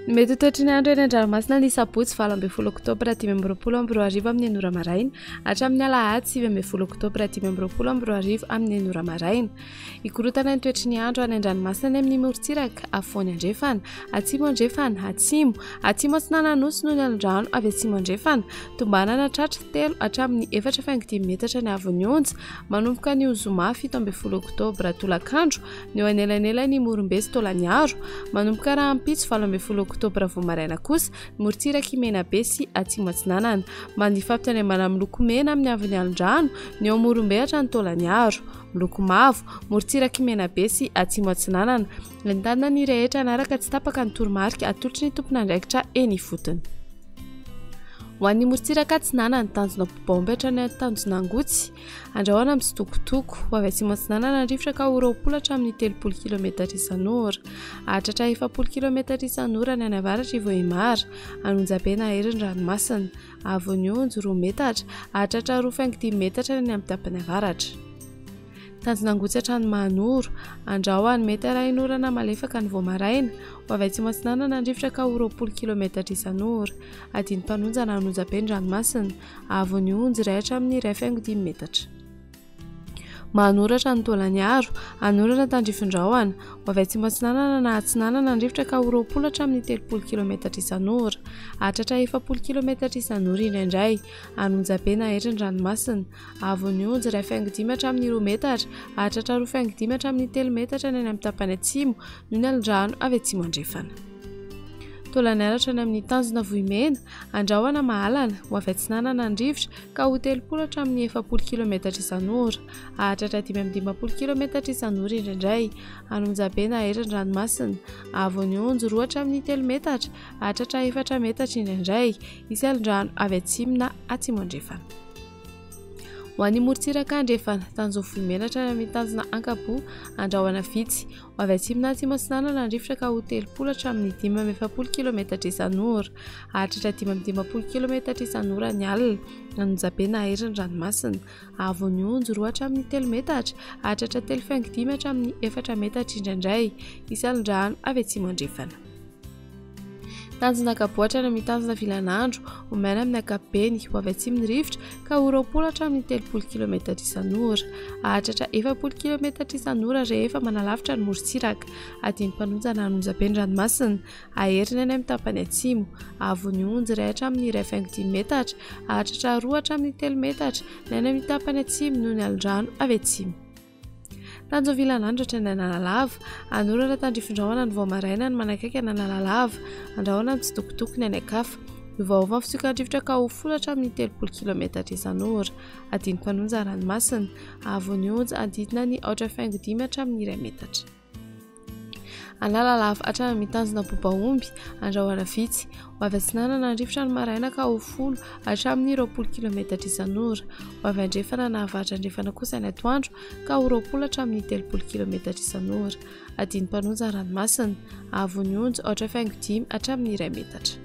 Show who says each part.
Speaker 1: Mety toetry ny andro eny an-dranomasina ny sabotsy 20 Octobre 2020 amin'ny 9 maraina hatramin'ny alahady 20 Octobre 2020 amin'ny 9 maraina. Ikorotana ny toetry ny andro any an-dranomasina ny amin'ny morontsiraka afovoany andrefana, atsimo andrefana, atsimo atsinana nosy noho ny alin-drano avy atsimo andrefana, tombanana tratra 3 hatramin'ny 4.5 metatra ny avon'ny onja, manomboka ny zoma 17 Octobre tolakandro, ny eo anelanelany morombe sy tolaniaro, manomboka raha ampitso 20 Octobre vao maraina kosa, morontsiraka mena be sy atsimo atsinanana, mandifafy any ambany miloko mena amin'ny avon'ny alin-drano, ny eo morombe hatrany tolaniaro, miloko mavo, morontsiraka mena be sy atsimo atsinanana, entanina ny rehetra anaraka tsy tapaka ny toromarika atolotry ny tompon'andraikitra eny ifotony. Ho an'ny morontsiraka atsinanana tanjona bomba hatrany tanjona angotsy, andrahoana amin'ny sitokotoko, ho avy atsimo atsinanana andrifotra ka ho 20 hatramin'ny 30 km isan'ora, hahatratra 40 km isan'ora ny any avaratra vao himara, anonjam-pena herin'ny ranomasina, avon'ny onja 2 metatra, hahatratra 2.5 metatra ny amin'ny tapany avaratra. Tanjona angotsy hatrany manoro, andrahoana mety arahin'orana malefaka ny vao maraina, ho avy atsimo atsinanana andrifotra ka ho 20 km isan'ora, adiny mpanonjana anonjam-peny ranomasina, avon'ny onja 1 hatramin'ny 2.5 metatra. Manoratra ny tolaniaro, anorana tandrifin-drahona, ho avy atsimo atsinanana na atsinanana andrifotra ka ho 20 hatramin'ny 30 km isan'ora, hahatratra 40 km isan'ora indraindray, anonjam-pena herin'ny ranomasina, avon'ny onja 2.5 hatramin'ny 2 metatra, hahatratra 2.5 hatramin'ny 3 metatra ny amin'ny tapany atsimo noho ny alin-drano avy atsimo andrefana. Tolaniaratra ny amin'ny tanjona vohimena, andrahoana mahalana, ho avy atsinanana andrivotra ka ho 30 hatramin'ny 40 km isan'ora, hahatratra 15 km isan'ora indraindray, anonjam-pena herin'ny ranomasina, avon'ny onja 2 hatramin'ny 3 metatra, hahatratra 4 metatra indraindray, isy alin-drano avy atsimo na atsimo andrefana. Ho an'ny morontsiraka andrefana, tanjona vohimena hatrany amin'ny tanjona ankapo, andrahoana vitsy, ho avy atsimo na atsimo atsinanana andrifotra ka ho 30 hatramin'ny 15 km isan'ora, hahatratra 15 km isan'ora ny alina, anonjam-pena herin'ny ranomasina, avon'ny onja 2 hatramin'ny 3 metatra, hahatratra 3.5 hatramin'ny 4 metatra indraindray, isy alin-drano avy atsimo andrefana. Tanjona akapoatra ny amin'ny tanjona vilanandro, ho maina amin'ny ankapobeny, ho avy atsimo ny rivotra ka ho 20 hatramin'ny 30 km isan'ora, hahatratra 40 km isan'ora rehefa manalavitra ny morontsiraka, adiny mpanonjana anonjam-peny ranomasina, aheriny any amin'ny tapany atsimo, avon'ny onja 1 hatramin'ny 2.5 metatra, hahatratra 2 hatramin'ny 3 metatra ny any amin'ny tapany atsimo noho ny alin-drano avy atsimo. Tanjona vilanandro hatrany analalava, anorana tandrifin-drahona ny vao maraina ny manakaiky ny analalava, andrahoana ny tsitokotoko ny any akafa, iovaova ny fitsoka andrivotra ka ho 10 hatramin'ny 30 km isan'ora, adiny mpanonja ranomasina, avon'ny onja adidina ny 4.5 hatramin'ny 2 metatra. Analalava hatrany amin'ny tanjona bobaomby, andrahoana vitsy, ho avy atsinanana andrifotra ny maraina ka ho 10 hatramin'ny 20 km isan'ora, ho avy andrefana na avaratra andrefana kosa ny atoandro ka ho 20 hatramin'ny 30 km isan'ora, adiny mpanonja ranomasina, avon'ny onja 4.5 hatramin'ny 2 metatra.